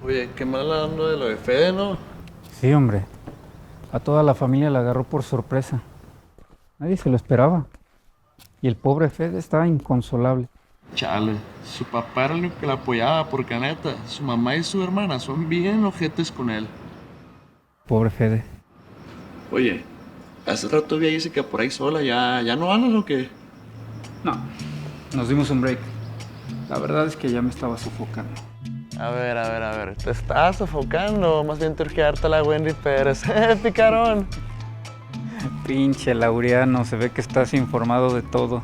Oye, qué mal ando de lo de Fede, ¿no? Sí, hombre. A toda la familia la agarró por sorpresa. Nadie se lo esperaba. Y el pobre Fede estaba inconsolable. Chale, su papá era el único que la apoyaba, porque neta, su mamá y su hermana son bien ojetes con él. Pobre Fede. Oye, hace rato vi a Jessica por ahí sola, ¿ya no andas o qué? No, nos dimos un break. La verdad es que ya me estaba sofocando. A ver, te estás sofocando, más bien te urge darte la Wendy Pérez. Picarón! Pinche Laureano, se ve que estás informado de todo.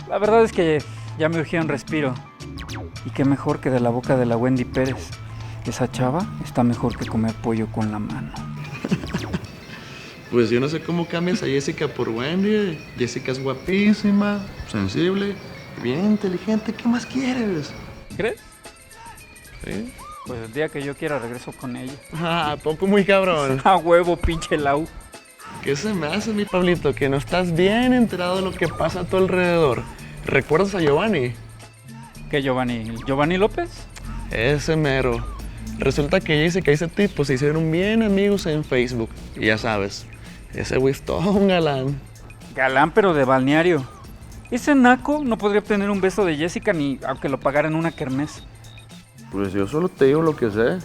La verdad es que ya me urgía un respiro. Y qué mejor que de la boca de la Wendy Pérez. Esa chava está mejor que comer pollo con la mano. Pues yo no sé cómo cambias a Jessica por Wendy. Jessica es guapísima, sensible, bien inteligente. ¿Qué más quieres? ¿Crees? ¿Sí? Pues el día que yo quiera regreso con ella. Ah, poco muy cabrón. A huevo, pinche Lau. ¿Qué se me hace, mi Pablito? Que no estás bien enterado de lo que pasa a tu alrededor. ¿Recuerdas a Giovanni? ¿Qué Giovanni? ¿Giovanni López? Ese mero. Resulta que Jessica y ese tipo se hicieron bien amigos en Facebook. Y ya sabes, ese güey es todo un galán. Galán, pero de balneario. Ese naco no podría obtener un beso de Jessica ni aunque lo pagara en una kermés. Pues yo solo te digo lo que sé.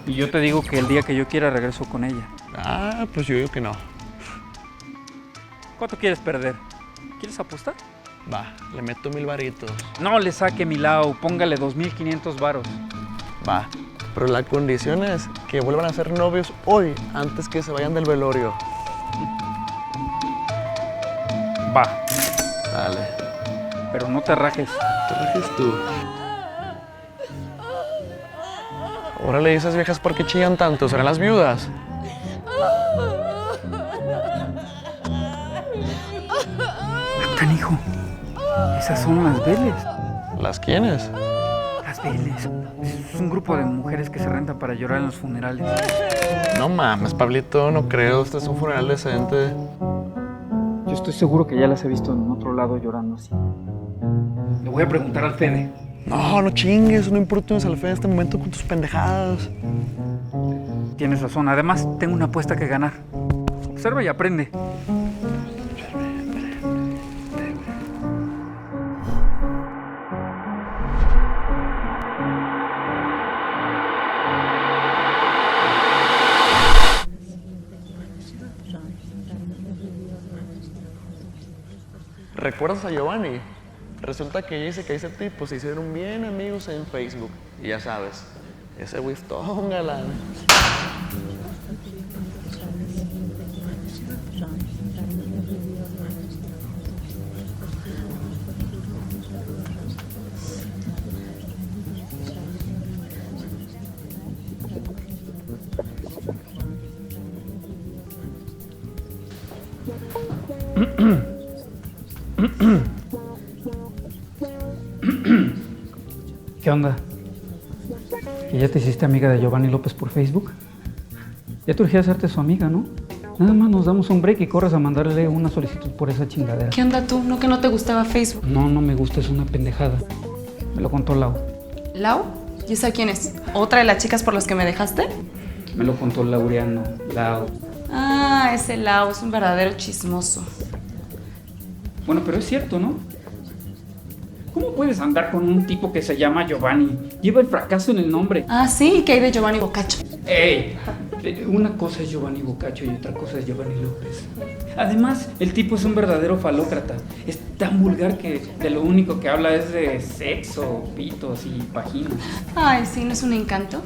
Y yo te digo que el día que yo quiera regreso con ella. Ah, pues yo digo que no. ¿Cuánto quieres perder? ¿Quieres apostar? Va, le meto 1000 varitos. No le saque mi Lau, póngale 2500 varos. Va, pero la condición es que vuelvan a ser novios hoy, antes que se vayan del velorio. Va, Dale, pero no te rajes. te rajes tú. Órale, esas viejas, ¿por qué chillan tanto? ¿Serán las viudas? Canijo, esas son las Vélez. ¿Las quiénes? Las Vélez. Es un grupo de mujeres que se rentan para llorar en los funerales. No mames, Pablito, no creo. Este es un funeral decente. Yo estoy seguro que ya las he visto en otro lado llorando así. Le voy a preguntar al Fede. No, no chingues, no importunes al Fede en este momento con tus pendejadas. Tienes razón, además tengo una apuesta que ganar. Observa y aprende. ¿Recuerdas a Giovanni? Resulta que ella dice que ese tipo se hicieron bien amigos en Facebook. Y ya sabes, ese Winston galán. ¿Qué onda? ¿Que ya te hiciste amiga de Giovanni López por Facebook? Ya te urgía hacerte su amiga, ¿no? Nada más nos damos un break y corres a mandarle una solicitud por esa chingadera. ¿Qué onda tú? ¿No que no te gustaba Facebook? No, no me gusta, es una pendejada. Me lo contó Lau. ¿Lau? ¿Y esa quién es? ¿Otra de las chicas por las que me dejaste? Me lo contó Laureano, Lau. Ah, ese Lau es un verdadero chismoso. Bueno, pero es cierto, ¿no? ¿Cómo puedes andar con un tipo que se llama Giovanni? Lleva el fracaso en el nombre. Ah, sí, ¿qué hay de Giovanni Boccaccio? ¡Ey! Una cosa es Giovanni Boccaccio y otra cosa es Giovanni López. Además, el tipo es un verdadero falócrata. Es tan vulgar que de lo único que habla es de sexo, pitos y vaginas. Ay, sí, ¿no es un encanto?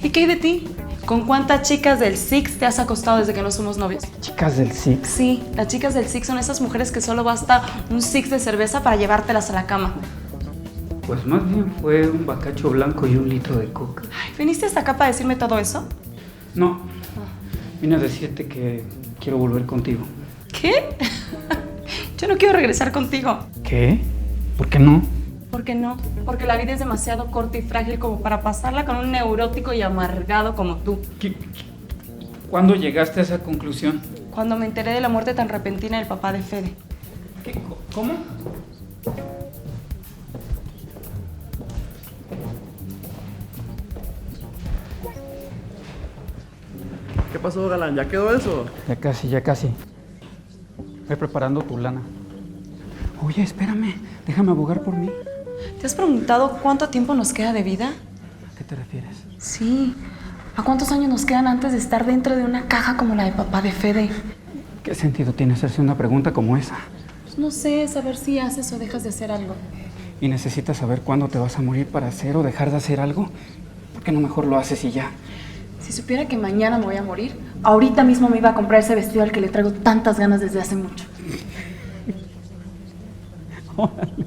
¿Y qué hay de ti? ¿Con cuántas chicas del Six te has acostado desde que no somos novios? ¿Chicas del Six? Sí, las chicas del Six son esas mujeres que solo basta un Six de cerveza para llevártelas a la cama. Pues más bien fue un bacacho blanco y un litro de coca. Ay, ¿viniste hasta acá para decirme todo eso? No, vine a decirte que quiero volver contigo. ¿Qué? Yo no quiero regresar contigo. ¿Qué? ¿Por qué no? ¿Por qué no? Porque la vida es demasiado corta y frágil como para pasarla con un neurótico y amargado como tú. ¿Cuándo llegaste a esa conclusión? Cuando me enteré de la muerte tan repentina del papá de Fede. ¿Cómo? ¿Qué pasó, galán? ¿Ya quedó eso? Ya casi, ya casi. Voy preparando tu lana. Oye, espérame, déjame abogar por mí. ¿Te has preguntado cuánto tiempo nos queda de vida? ¿A qué te refieres? Sí. ¿A cuántos años nos quedan antes de estar dentro de una caja como la de papá de Fede? ¿Qué sentido tiene hacerse una pregunta como esa? Pues no sé, saber si haces o dejas de hacer algo. ¿Y necesitas saber cuándo te vas a morir para hacer o dejar de hacer algo? ¿Por qué no mejor lo haces y ya? Si supiera que mañana me voy a morir, ahorita mismo me iba a comprar ese vestido al que le traigo tantas ganas desde hace mucho. Órale,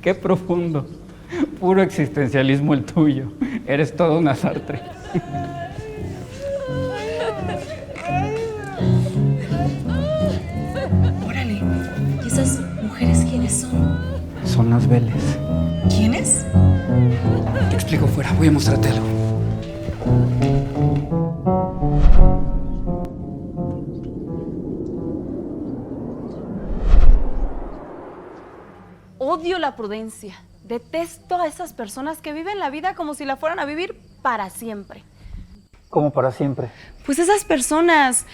qué profundo. Puro existencialismo el tuyo. Eres todo una Sartre. Órale, ¿y esas mujeres quiénes son? Son las Vélez. ¿Quiénes? Te explico fuera, voy a mostrarte algo. Odio la prudencia. Detesto a esas personas que viven la vida como si la fueran a vivir para siempre. ¿Cómo para siempre? Pues esas personas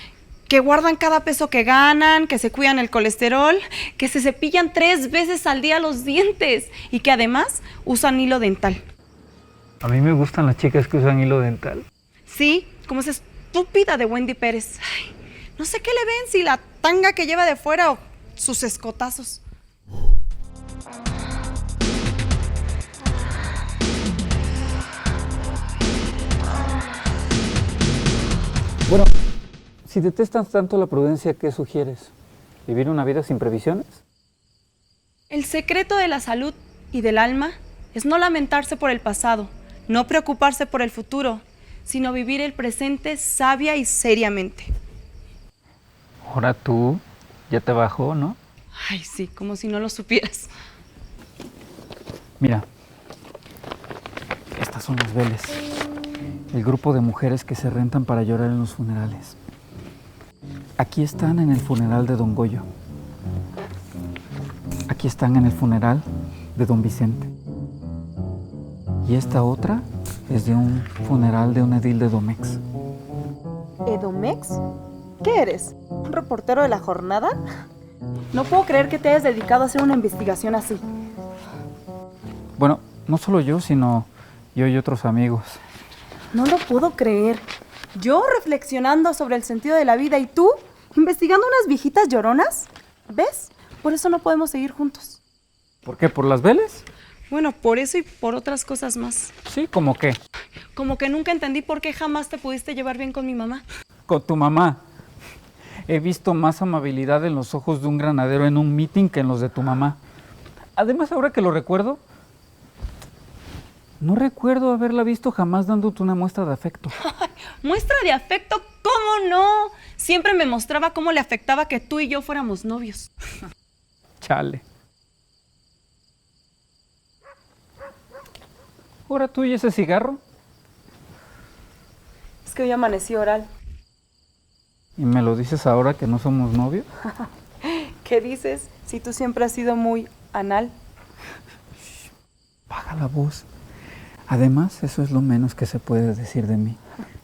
que guardan cada peso que ganan, que se cuidan el colesterol, que se cepillan 3 veces al día los dientes y que además usan hilo dental. A mí me gustan las chicas que usan hilo dental. Sí, como esa estúpida de Wendy Pérez. Ay, no sé qué le ven, si la tanga que lleva de fuera o sus escotazos. Bueno, si detestas tanto la prudencia, ¿qué sugieres? ¿Vivir una vida sin previsiones? El secreto de la salud y del alma es no lamentarse por el pasado, no preocuparse por el futuro, sino vivir el presente sabia y seriamente. Ahora tú, ya te bajó, ¿no? Ay, sí, como si no lo supieras. Mira, estas son las Vélez, el grupo de mujeres que se rentan para llorar en los funerales. Aquí están en el funeral de Don Goyo. Aquí están en el funeral de Don Vicente. Y esta otra es de un funeral de un edil de Domex. ¿Edomex? ¿Qué eres? ¿Un reportero de la jornada? No puedo creer que te hayas dedicado a hacer una investigación así. Bueno, no solo yo, sino yo y otros amigos. No lo puedo creer. Yo reflexionando sobre el sentido de la vida y tú investigando unas viejitas lloronas. ¿Ves? Por eso no podemos seguir juntos. ¿Por qué? ¿Por las Vélez? Bueno, por eso y por otras cosas más. Sí, ¿cómo qué? Como que nunca entendí por qué jamás te pudiste llevar bien con mi mamá. Con tu mamá. He visto más amabilidad en los ojos de un granadero en un meeting que en los de tu mamá. Además, ahora que lo recuerdo, no recuerdo haberla visto jamás dándote una muestra de afecto. ¿Muestra de afecto? ¿Cómo no? Siempre me mostraba cómo le afectaba que tú y yo fuéramos novios. Chale. ¿Ahora tú y ese cigarro? Es que hoy amanecí oral. ¿Y me lo dices ahora que no somos novios? ¿Qué dices? Si tú siempre has sido muy anal. Baja la voz. Además, eso es lo menos que se puede decir de mí.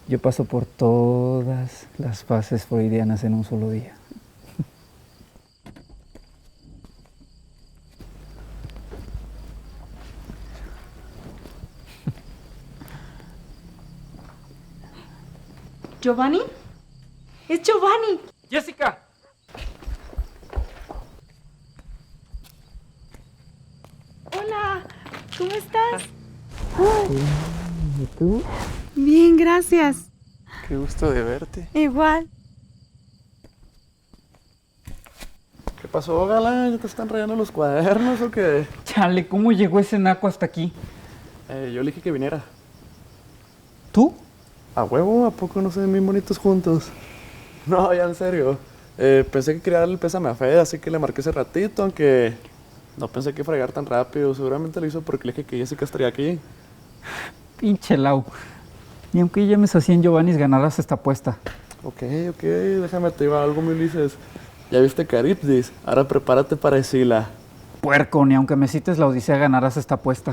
Yo paso por todas las fases freudianas en un solo día. ¿Giovanni? ¡Es Giovanni! ¡Jessica! Hola, ¿cómo estás? ¿Y tú? Bien, gracias. Qué gusto de verte. Igual. ¿Qué pasó, galán? ¿Ya te están rayando los cuadernos o qué? Chale, ¿cómo llegó ese naco hasta aquí? Yo le dije que viniera. ¿Tú? ¿A huevo? ¿A poco no se ven bien bonitos juntos? No, ya en serio. Pensé que quería darle el pésame a Fede, así que le marqué ese ratito, aunque no pensé que fregar tan rápido. Seguramente lo hizo porque le dije que Jessica estaría aquí. Pinche Lau. Ni aunque llames así en Giovannis, ganarás esta apuesta. Ok, déjame te digo algo, mi Ulises. ¿Ya viste Caribdis? Ahora prepárate para Escila. Puerco, ni aunque me cites la Odisea, ganarás esta apuesta.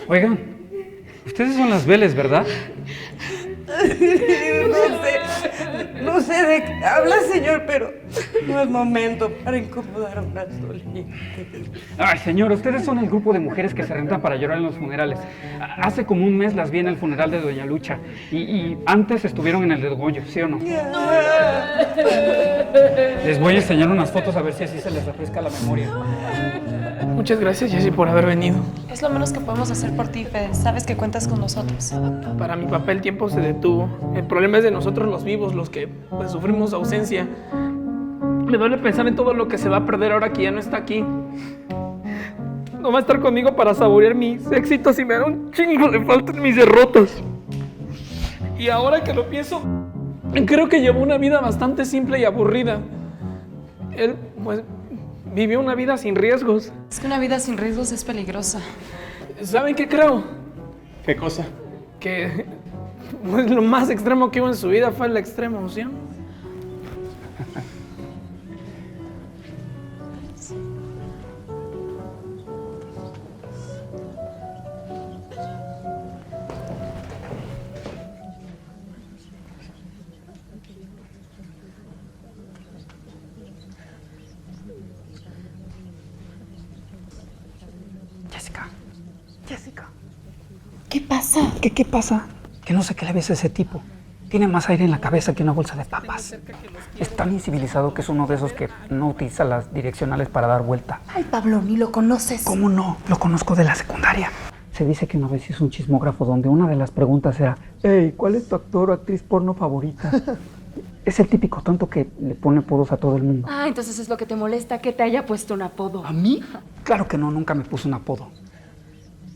Oigan, ustedes son las Vélez, ¿verdad? No sé de qué habla, señor, pero no es momento para incomodar a unas dolientes. Ay, señor, ustedes son el grupo de mujeres que se rentan para llorar en los funerales. Hace como un mes las vi en el funeral de Doña Lucha. Y antes estuvieron en el de Goyo, ¿sí o no? Les voy a enseñar unas fotos a ver si así se les refresca la memoria. Muchas gracias, Jessy, por haber venido. Es lo menos que podemos hacer por ti, Fede. Sabes que cuentas con nosotros. Para mi papá el tiempo se detuvo. El problema es de nosotros los vivos, los que pues, sufrimos ausencia. Me duele pensar en todo lo que se va a perder ahora que ya no está aquí. No va a estar conmigo para saborear mis éxitos y me da un chingo de falta en mis derrotas. Y ahora que lo pienso, creo que llevó una vida bastante simple y aburrida. Él, pues, vivió una vida sin riesgos. Es que una vida sin riesgos es peligrosa. ¿Saben qué creo? ¿Qué cosa? Que pues, lo más extremo que hubo en su vida fue la extrema unción. Jessica. ¿Qué pasa? ¿Qué pasa? Que no sé qué le ves a ese tipo. Tiene más aire en la cabeza que una bolsa de papas. Es tan incivilizado que es uno de esos que no utiliza las direccionales para dar vuelta. Ay, Pablo, ni lo conoces. ¿Cómo no? Lo conozco de la secundaria. Se dice que una vez hizo un chismógrafo donde una de las preguntas era: hey, ¿cuál es tu actor o actriz porno favorita? Es el típico tonto que le pone apodos a todo el mundo. Ah, entonces es lo que te molesta, que te haya puesto un apodo. ¿A mí? Claro que no, nunca me puso un apodo.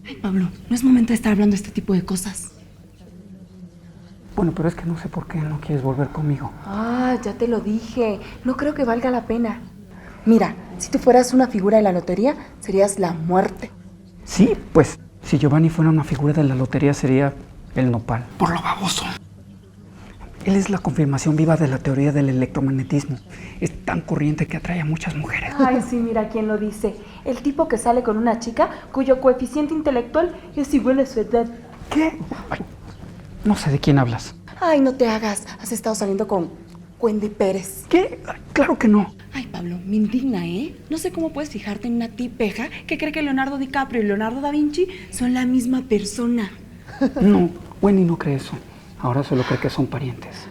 Ay, Pablo, no es momento de estar hablando de este tipo de cosas. Bueno, pero es que no sé por qué no quieres volver conmigo. Ah, ya te lo dije. No creo que valga la pena. Mira, si tú fueras una figura de la lotería, serías la muerte. Sí, pues, si Giovanni fuera una figura de la lotería sería el nopal. Por lo baboso. Él es la confirmación viva de la teoría del electromagnetismo. Es tan corriente que atrae a muchas mujeres. Ay, sí, mira quién lo dice. El tipo que sale con una chica cuyo coeficiente intelectual es igual a su edad. ¿Qué? Ay, no sé de quién hablas. Ay, no te hagas. Has estado saliendo con Wendy Pérez. ¿Qué? Ay, claro que no. Ay, Pablo, me indigna, ¿eh? No sé cómo puedes fijarte en una tipeja que cree que Leonardo DiCaprio y Leonardo da Vinci son la misma persona. No, Wendy no cree eso. Ahora solo cree que son parientes.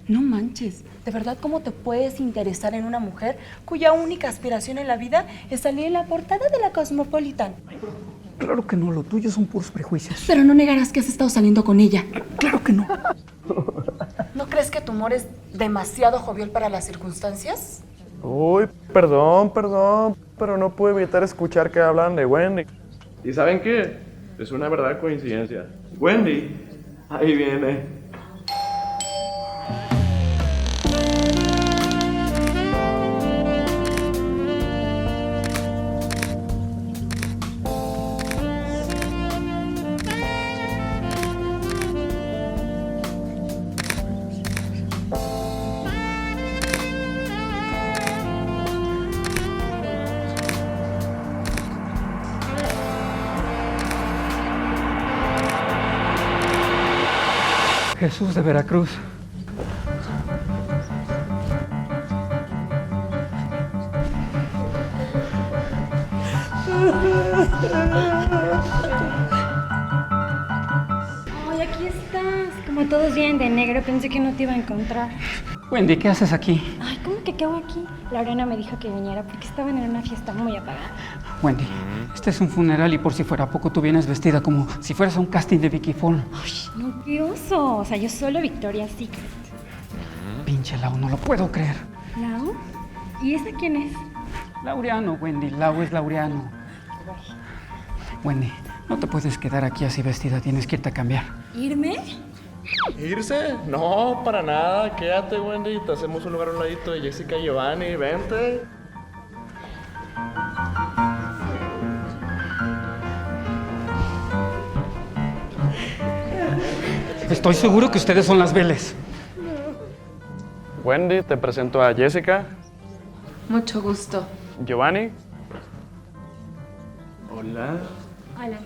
No manches. ¿De verdad cómo te puedes interesar en una mujer cuya única aspiración en la vida es salir en la portada de la Cosmopolitan? Claro que no, lo tuyo son puros prejuicios. Pero no negarás que has estado saliendo con ella. Claro que no. ¿No crees que tu humor es demasiado jovial para las circunstancias? Uy, perdón, pero no pude evitar escuchar que hablan de Wendy. ¿Y saben qué? Es una verdadera coincidencia. Wendy, ahí viene. Jesús de Veracruz. Ay, aquí estás. Como todos vienen de negro, pensé que no te iba a encontrar. Wendy, ¿qué haces aquí? Ay, ¿cómo que qué hago aquí? Lorena me dijo que viniera porque estaban en una fiesta muy apagada. Wendy, este es un funeral y por si fuera poco tú vienes vestida como si fueras a un casting de Vicky Fall. Ay, no, qué oso. O sea, yo solo Victoria's Secret. Pinche Lau, no lo puedo creer. ¿Lau? ¿Y esa quién es? Laureano, Wendy, Lau es Laureano. Wendy, no te puedes quedar aquí así vestida, tienes que irte a cambiar. ¿Irme? ¿Irse? No, para nada. Quédate, Wendy. Te hacemos un lugar a un ladito de Jessica y Giovanni. Vente. Estoy seguro que ustedes son las Vélez. Wendy, te presento a Jessica. Mucho gusto. Giovanni. Hola. Hola.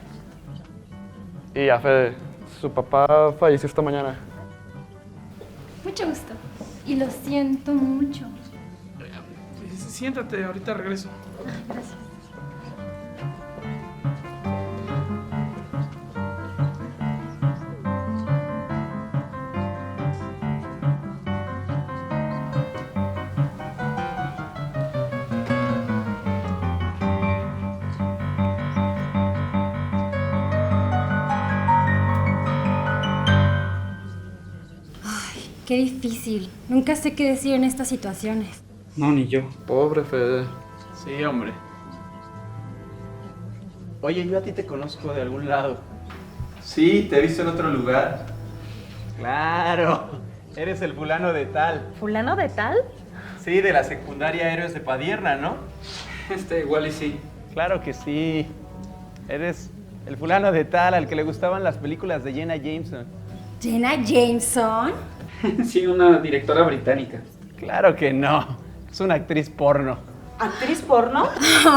Y a Fede. Su papá falleció esta mañana. Mucho gusto. Y lo siento mucho. Siéntate, ahorita regreso. Gracias. Qué difícil. Nunca sé qué decir en estas situaciones. No, ni yo. Pobre Fede. Sí, hombre. Oye, yo a ti te conozco de algún lado. Sí, te he visto en otro lugar. Claro, eres el fulano de tal. ¿Fulano de tal? Sí, de la secundaria Héroes de Padierna, ¿no? Igual y sí. Claro que sí. Eres el fulano de tal al que le gustaban las películas de Jenna Jameson. ¿Jenna Jameson? Sí, una directora británica. Claro que no. Es una actriz porno. ¿Actriz porno?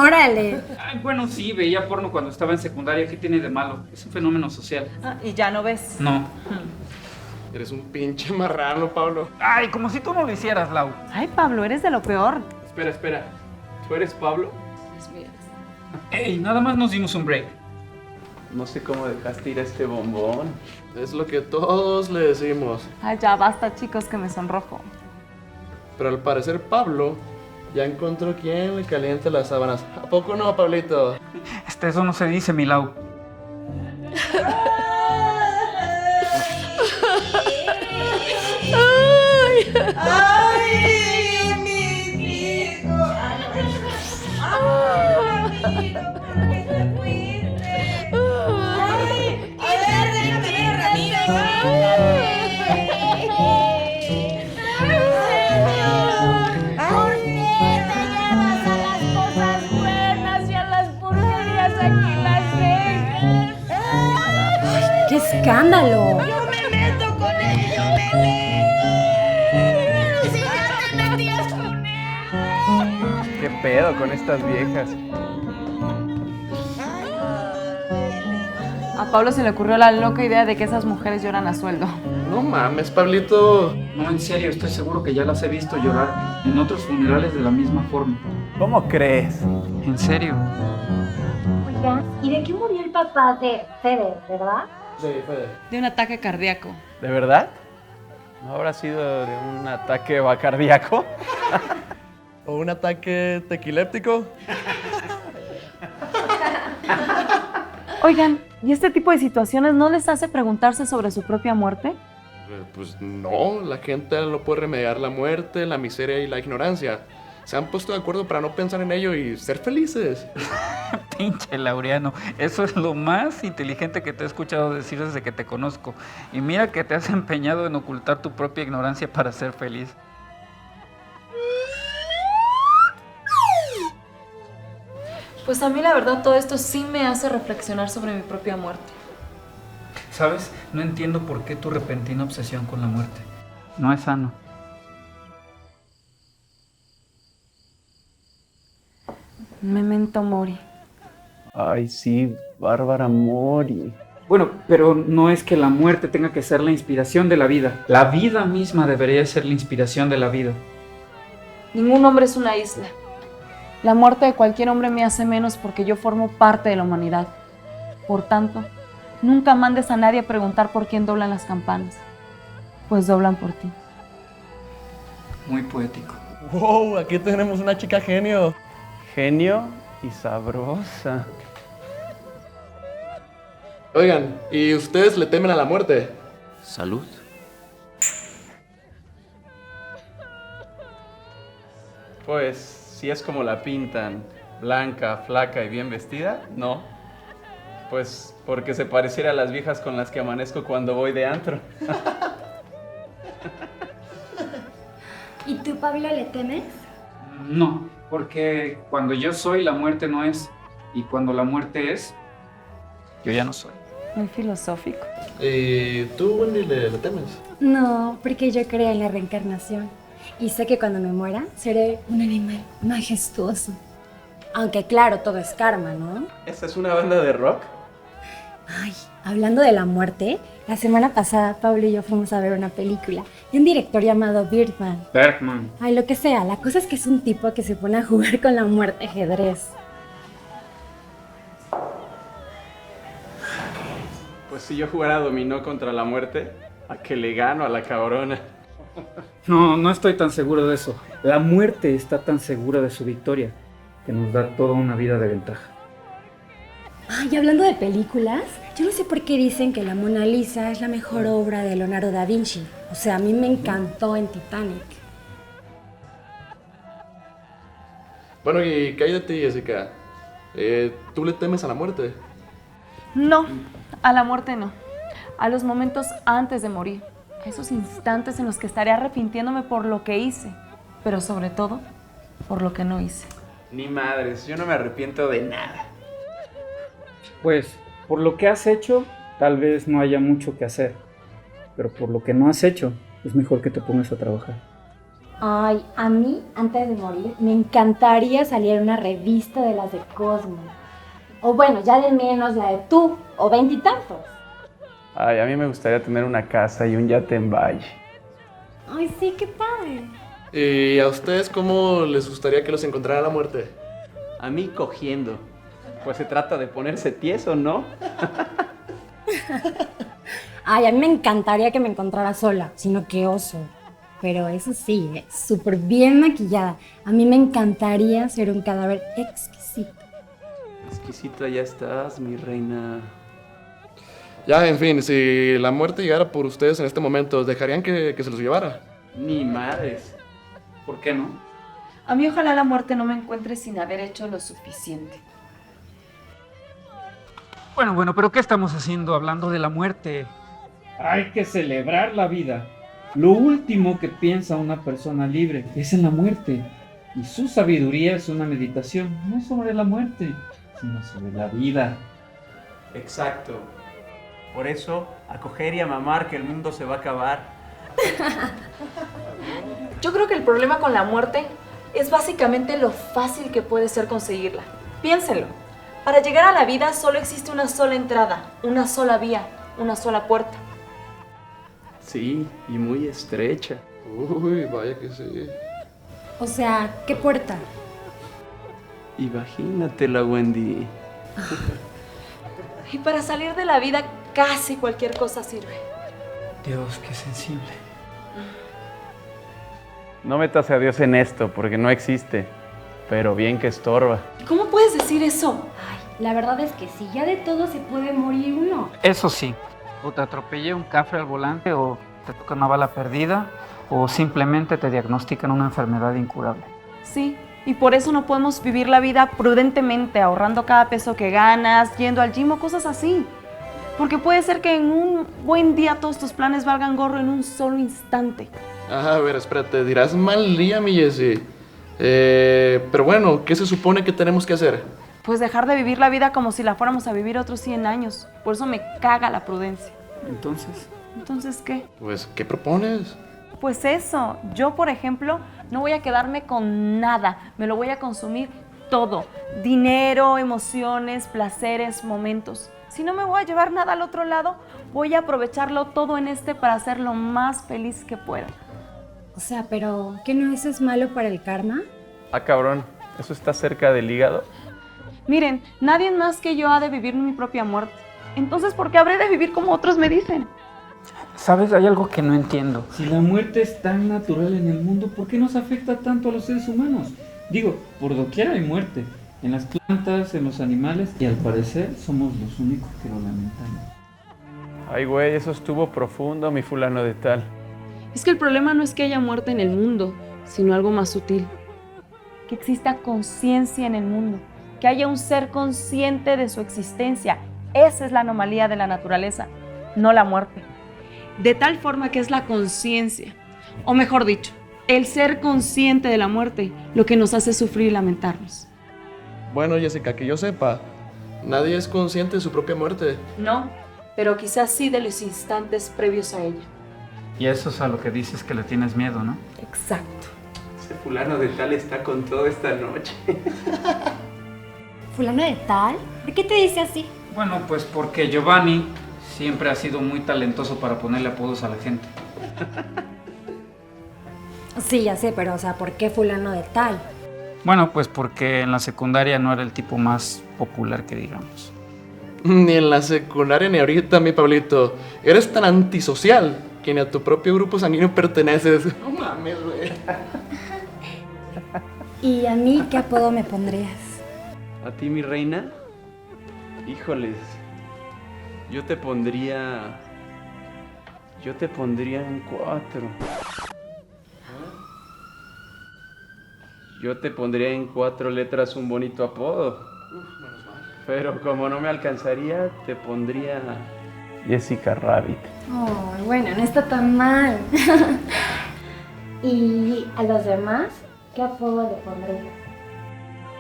¡Órale! Ay, bueno, sí, veía porno cuando estaba en secundaria. ¿Qué tiene de malo? Es un fenómeno social. ¿Y ya no ves? No. Eres un pinche marrano, Pablo. Ay, como si tú no lo hicieras, Lau. Ay, Pablo, eres de lo peor. Espera. ¿Tú eres Pablo? Ey, nada más nos dimos un break. No sé cómo dejaste ir a este bombón. Es lo que todos le decimos. Ay, ya basta, chicos, que me sonrojo. Pero al parecer Pablo ya encontró quien le caliente las sábanas. ¿A poco no, Pablito? Eso no se dice, mi Lau. ¡Qué escándalo! Yo me meto con él, yo me meto. pedo con estas viejas? A Pablo se le ocurrió la loca idea de que esas mujeres lloran a sueldo. No mames, Pablito. No, en serio, estoy seguro que ya las he visto llorar en otros funerales de la misma forma. ¿Cómo crees? En serio. Oiga, ¿y de qué murió el papá de Fede, verdad? Sí, Fede. De un ataque cardíaco. ¿De verdad? ¿No habrá sido de un ataque cardíaco? ¿O un ataque tequiléptico? Oigan, ¿y este tipo de situaciones no les hace preguntarse sobre su propia muerte? Pues no, la gente no puede remediar la muerte, la miseria y la ignorancia. Se han puesto de acuerdo para no pensar en ello y ser felices. Pinche Laureano, eso es lo más inteligente que te he escuchado decir desde que te conozco. Y mira que te has empeñado en ocultar tu propia ignorancia para ser feliz. Pues a mí la verdad todo esto sí me hace reflexionar sobre mi propia muerte. ¿Sabes? No entiendo por qué tu repentina obsesión con la muerte. No es sano. Memento mori. Ay, sí, Bárbara Mori. Bueno, pero no es que la muerte tenga que ser la inspiración de la vida. La vida misma debería ser la inspiración de la vida. Ningún hombre es una isla. La muerte de cualquier hombre me hace menos porque yo formo parte de la humanidad. Por tanto, nunca mandes a nadie a preguntar por quién doblan las campanas, pues doblan por ti. Muy poético. ¡Wow! Aquí tenemos una chica genio. Genio y sabrosa. Oigan, ¿y ustedes le temen a la muerte? Salud. Pues, si es como la pintan, blanca, flaca y bien vestida, no. Pues, porque se pareciera a las viejas con las que amanezco cuando voy de antro. ¿Y tú, Pablo, le temes? No, porque cuando yo soy, la muerte no es. Y cuando la muerte es, yo ya no soy. Muy filosófico. ¿Y tú, Wendy, le temes? No, porque yo creo en la reencarnación. Y sé que cuando me muera, seré un animal majestuoso. Aunque claro, todo es karma, ¿no? ¿Esta es una banda de rock? Ay, hablando de la muerte, la semana pasada Pablo y yo fuimos a ver una película de un director llamado Birdman. Bergman. Ay, lo que sea, la cosa es que es un tipo que se pone a jugar con la muerte ajedrez. Pues si yo jugara dominó contra la muerte, ¿a que le gano a la cabrona? No, no estoy tan seguro de eso. La muerte está tan segura de su victoria que nos da toda una vida de ventaja. Ay, hablando de películas, yo no sé por qué dicen que la Mona Lisa es la mejor obra de Leonardo da Vinci. O sea, a mí me encantó en Titanic. Bueno, ¿y qué hay de ti, Jessica? ¿Tú le temes a la muerte? No, a la muerte no. A los momentos antes de morir. A esos instantes en los que estaré arrepintiéndome por lo que hice. Pero sobre todo, por lo que no hice. Ni madres, yo no me arrepiento de nada. Pues, por lo que has hecho, tal vez no haya mucho que hacer. Pero por lo que no has hecho, es mejor que te pongas a trabajar. Ay, a mí, antes de morir, me encantaría salir en una revista de las de Cosmo. O bueno, ya de menos la de Tú, o veintitantos. Ay, a mí me gustaría tener una casa y un yate en Valle. Ay, sí, qué padre. ¿Y a ustedes cómo les gustaría que los encontrara la muerte? A mí cogiendo. Pues se trata de ponerse tieso, ¿no? Ay, a mí me encantaría que me encontrara sola, sino que oso. Pero eso sí, súper bien maquillada. A mí me encantaría ser un cadáver exquisito. Exquisita ya estás, mi reina. Ya, en fin, si la muerte llegara por ustedes en este momento, ¿dejarían que se los llevara? Ni madres. ¿Por qué no? A mí ojalá la muerte no me encuentre sin haber hecho lo suficiente. Bueno, pero ¿qué estamos haciendo hablando de la muerte? Hay que celebrar la vida. Lo último que piensa una persona libre es en la muerte. Y su sabiduría es una meditación, no sobre la muerte, sino sobre la vida. Exacto. Por eso, a coger y a mamar que el mundo se va a acabar. Yo creo que el problema con la muerte es básicamente lo fácil que puede ser conseguirla. Piénsenlo. Para llegar a la vida solo existe una sola entrada, una sola vía, una sola puerta. Sí, y muy estrecha. Uy, vaya que sí. O sea, ¿qué puerta? Imagínatela, Wendy. Y para salir de la vida casi cualquier cosa sirve. Dios, qué sensible. No metas a Dios en esto, porque no existe. Pero bien que estorba. ¿Cómo puedes decir eso? Ay, la verdad es que sí, ya de todo se puede morir uno. Eso sí, o te atropella un cafre al volante, o te toca una bala perdida, o simplemente te diagnostican una enfermedad incurable. Sí, y por eso no podemos vivir la vida prudentemente, ahorrando cada peso que ganas, yendo al gym o cosas así. Porque puede ser que en un buen día todos tus planes valgan gorro en un solo instante. A ver, espérate, dirás mal día, mi Jessie. Pero bueno, ¿qué se supone que tenemos que hacer? Pues dejar de vivir la vida como si la fuéramos a vivir otros 100 años. Por eso me caga la prudencia. Entonces, ¿Entonces qué? Pues, ¿qué propones? Pues eso, yo por ejemplo no voy a quedarme con nada, me lo voy a consumir todo. Dinero, emociones, placeres, momentos. Si no me voy a llevar nada al otro lado, voy a aprovecharlo todo en este para ser lo más feliz que pueda. O sea, pero ¿qué no eso es malo para el karma? Ah, cabrón, ¿eso está cerca del hígado? Miren, nadie más que yo ha de vivir mi propia muerte. Entonces, ¿por qué habré de vivir como otros me dicen? ¿sabes? Hay algo que no entiendo. Si la muerte es tan natural en el mundo, ¿por qué nos afecta tanto a los seres humanos? Digo, por doquier hay muerte. En las plantas, en los animales, y al parecer somos los únicos que lo lamentamos. Ay, güey, eso estuvo profundo, mi fulano de tal. Es que el problema no es que haya muerte en el mundo, sino algo más sutil. Que exista conciencia en el mundo, que haya un ser consciente de su existencia. Esa es la anomalía de la naturaleza, no la muerte. De tal forma que es la conciencia, o mejor dicho, el ser consciente de la muerte, lo que nos hace sufrir y lamentarnos. Bueno, Jessica, que yo sepa, nadie es consciente de su propia muerte. No, pero quizás sí de los instantes previos a ella. Y eso es a lo que dices que le tienes miedo, ¿no? Exacto. Ese fulano de tal está con todo esta noche. ¿Fulano de tal? ¿Por qué te dice así? Bueno, pues porque Giovanni siempre ha sido muy talentoso para ponerle apodos a la gente. Sí, ya sé, pero o sea, ¿por qué fulano de tal? Bueno, pues porque en la secundaria no era el tipo más popular que digamos. Ni en la secundaria ni ahorita, mi Pablito. Eres tan antisocial que ni a tu propio grupo sanguíneo perteneces. No mames, güey. ¿Y a mí qué apodo me pondrías? ¿A ti, mi reina? Híjoles. Yo te pondría en 4. Yo te pondría en 4 letras un bonito apodo. Pero como no me alcanzaría, te pondría Jessica Rabbit. Oh, bueno, no está tan mal. ¿Y a los demás qué apodo le pondrías?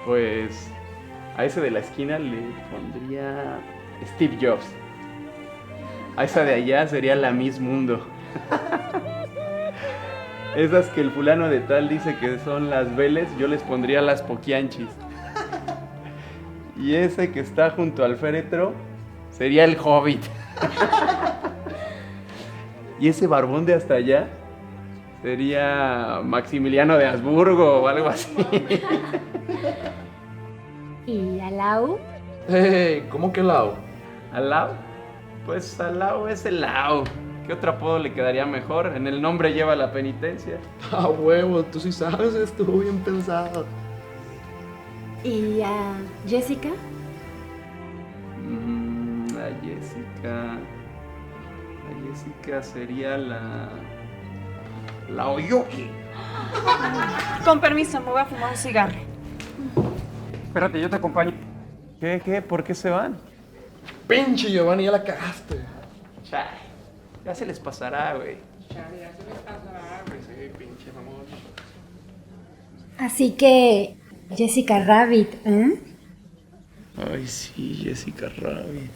Pues a ese de la esquina le pondría Steve Jobs. A esa de allá sería la Miss Mundo. Esas que el fulano de tal dice que son las Vélez, yo les pondría las Poquianchis. Y ese que está junto al féretro sería el Hobbit. Y ese barbón de hasta allá sería Maximiliano de Habsburgo o algo así. ¿Y a Lau? Hey, ¿cómo que Lau? ¿Al Lau? Pues al Lau es el Lau. ¿Qué otro apodo le quedaría mejor? En el nombre lleva la penitencia. Ah, huevo, tú sí sabes, estuvo bien pensado. ¿Y a Jessica? A Jessica sería la Oyuki. Con permiso, me voy a fumar un cigarro. Espérate, yo te acompaño. ¿Qué? ¿Por qué se van? Pinche Giovanni, ya la cagaste. Chai, ya se les pasará, güey. Así que Jessica Rabbit, ¿eh? Ay, sí, Jessica Rabbit.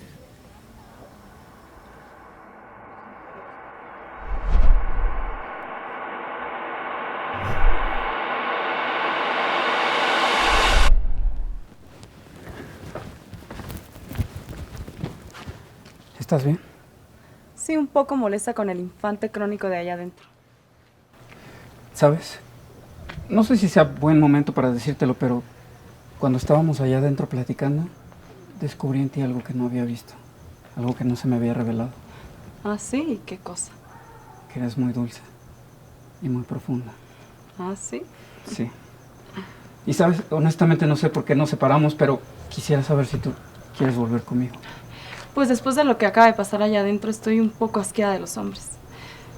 ¿Estás bien? Sí, un poco molesta con el infante crónico de allá adentro. ¿Sabes? No sé si sea buen momento para decírtelo, pero cuando estábamos allá adentro platicando, descubrí en ti algo que no había visto. Algo que no se me había revelado. Ah, sí, ¿qué cosa? Que eres muy dulce y muy profunda. Ah, sí. Sí. Y sabes, honestamente no sé por qué nos separamos, pero quisiera saber si tú quieres volver conmigo. Pues después de lo que acaba de pasar allá adentro, estoy un poco asqueada de los hombres.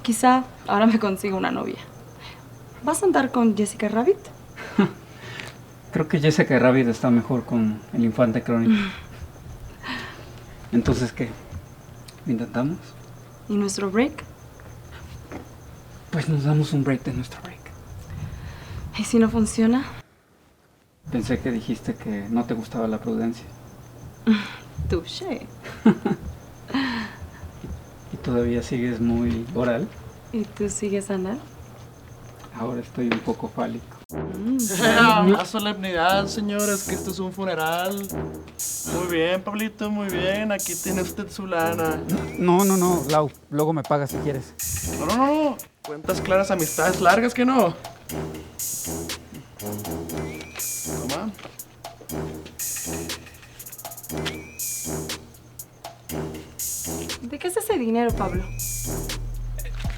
Quizá ahora me consiga una novia. ¿Vas a andar con Jessica Rabbit? Creo que Jessica Rabbit está mejor con el infante crónico. Entonces, ¿qué? ¿Lo intentamos? ¿Y nuestro break? Pues nos damos un break de nuestro break. ¿Y si no funciona? Pensé que dijiste que no te gustaba la prudencia. Touché. ¿Y todavía sigues muy oral? ¿Y tú sigues anal? Ahora estoy un poco fálico. Más solemnidad, señores, que esto es un funeral. Muy bien, Pablito, muy bien. Aquí tiene usted su lana. No, Lau. Luego me pagas si quieres. No. Cuentas claras, amistades largas, que no. Toma. ¿De qué es ese dinero, Pablo?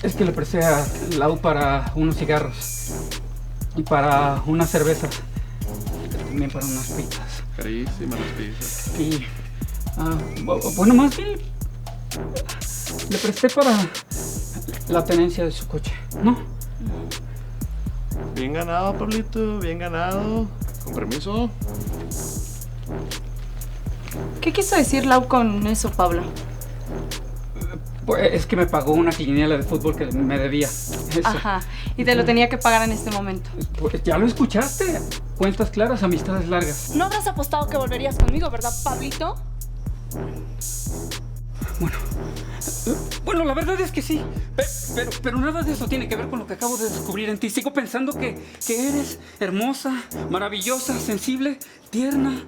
Es que le presté a Lau para unos cigarros. Y para unas cervezas. Y también para unas pizzas. Carísimas las pizzas. Y... bueno, más bien... Le presté para la tenencia de su coche, ¿no? Bien ganado, Pablito, bien ganado. Con permiso. ¿Qué quiso decir Lau con eso, Pablo? Pues es que me pagó una quiniela de fútbol que me debía. Eso. Ajá, y te lo tenía que pagar en este momento. Pues ya lo escuchaste. Cuentas claras, amistades largas. No habrás apostado que volverías conmigo, ¿verdad, Pablito? Bueno, la verdad es que sí. Pero nada de eso tiene que ver con lo que acabo de descubrir en ti. Sigo pensando que eres hermosa, maravillosa, sensible, tierna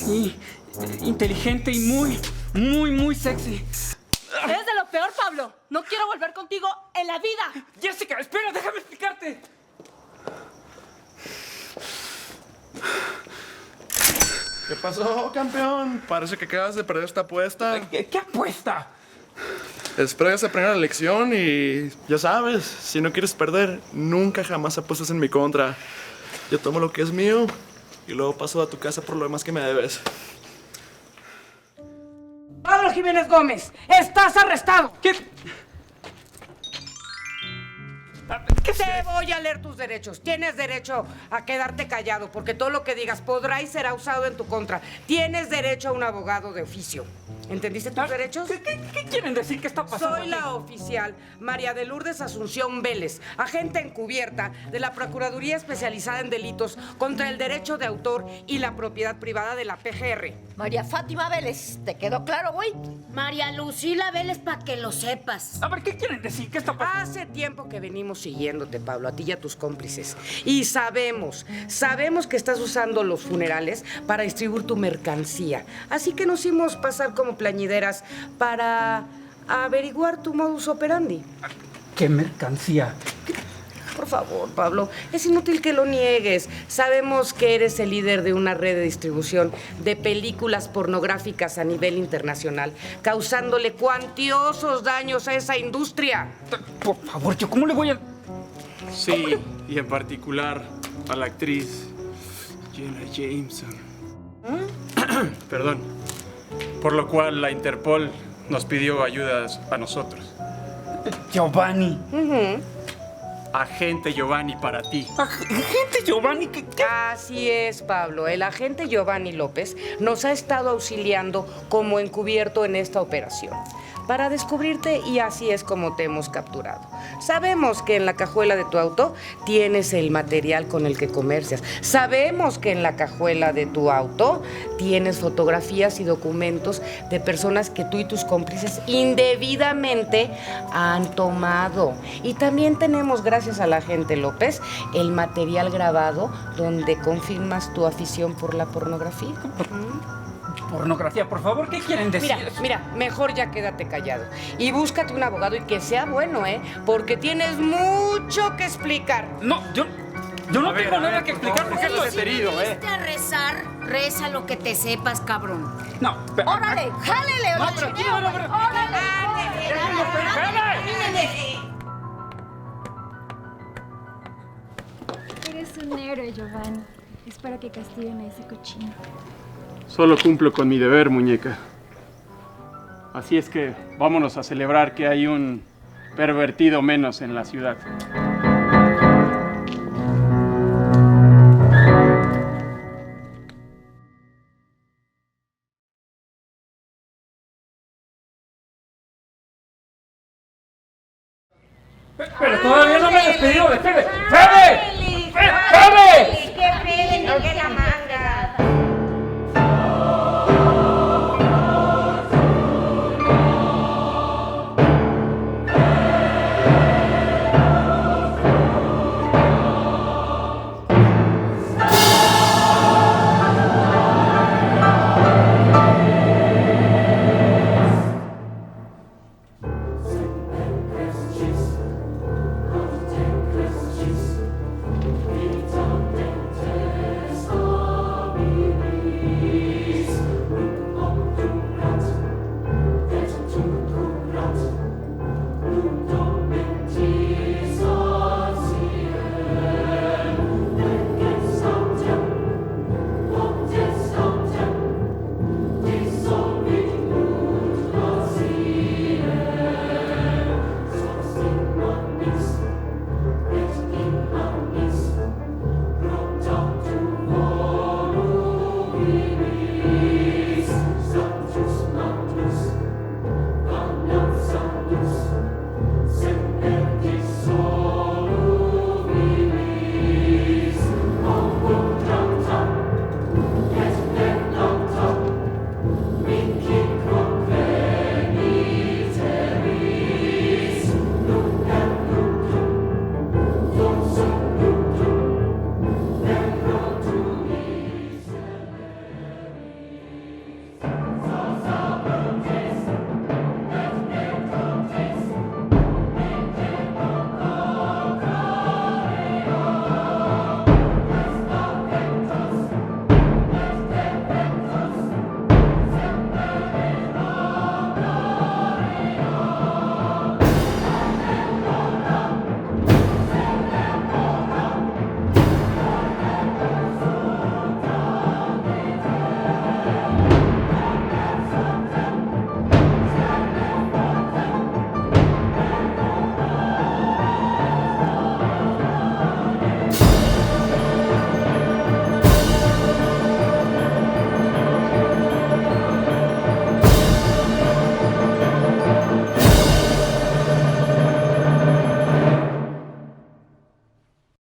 y inteligente y muy sexy. Eres de lo peor, Pablo. No quiero volver contigo en la vida. Jessica, espera, déjame explicarte. ¿Qué pasó, campeón? Parece que acabas de perder esta apuesta. ¿Qué apuesta? Espero ya se aprenda la lección y ya sabes, si no quieres perder, nunca jamás apuestas en mi contra. Yo tomo lo que es mío y luego paso a tu casa por lo demás que me debes. Pablo Jiménez Gómez, estás arrestado. ¿Qué? Te voy a leer tus derechos. Tienes derecho a quedarte callado, porque todo lo que digas podrá y será usado en tu contra. Tienes derecho a un abogado de oficio. ¿Entendiste tus derechos? ¿Qué quieren decir? ¿Qué está pasando? Soy la oficial María de Lourdes Asunción Vélez, agente encubierta de la Procuraduría Especializada en Delitos contra el Derecho de Autor y la Propiedad Privada de la PGR. María Fátima Vélez, ¿te quedó claro, güey? María Lucila Vélez, para que lo sepas. A ver, ¿qué quieren decir? ¿Qué está pasando? Hace tiempo que venimos siguiéndote, Pablo, a ti y a tus cómplices. Y sabemos que estás usando los funerales para distribuir tu mercancía. Así que nos hicimos pasar como plañideras para averiguar tu modus operandi. ¿Qué mercancía? Por favor, Pablo, es inútil que lo niegues. Sabemos que eres el líder de una red de distribución de películas pornográficas a nivel internacional, causándole cuantiosos daños a esa industria. Por favor, yo ¿cómo le voy a...? Sí, y en particular a la actriz Jenna Jameson. Perdón. Por lo cual la Interpol nos pidió ayudas a nosotros. Giovanni. Agente Giovanni para ti. Agente Giovanni, ¿qué? Así es, Pablo. El agente Giovanni López nos ha estado auxiliando como encubierto en esta operación para descubrirte y así es como te hemos capturado. Sabemos que en la cajuela de tu auto tienes el material con el que comercias. Sabemos que en la cajuela de tu auto tienes fotografías y documentos de personas que tú y tus cómplices indebidamente han tomado. Y también tenemos, gracias al agente López, el material grabado donde confirmas tu afición por la pornografía. pornografía, por favor, ¿qué quieren decir? Mira, mejor ya quédate callado. Y búscate un abogado y que sea bueno, ¿eh? Porque tienes mucho que explicar. No, yo no tengo nada que explicar porque esto es herido, ¿Viniste a rezar? Reza lo que te sepas, cabrón. No, ¡Órale! ¡Jálele! No, pero aquí no, ¡Órale! Eres un héroe, Giovanni. Espero que castiguen a ese cochino. Solo cumplo con mi deber, muñeca. Así es que vámonos a celebrar que hay un pervertido menos en la ciudad. Pero todavía no me he despedido de Fede. ¡Fede! ¡Fede! ¡Qué pena, que la madre!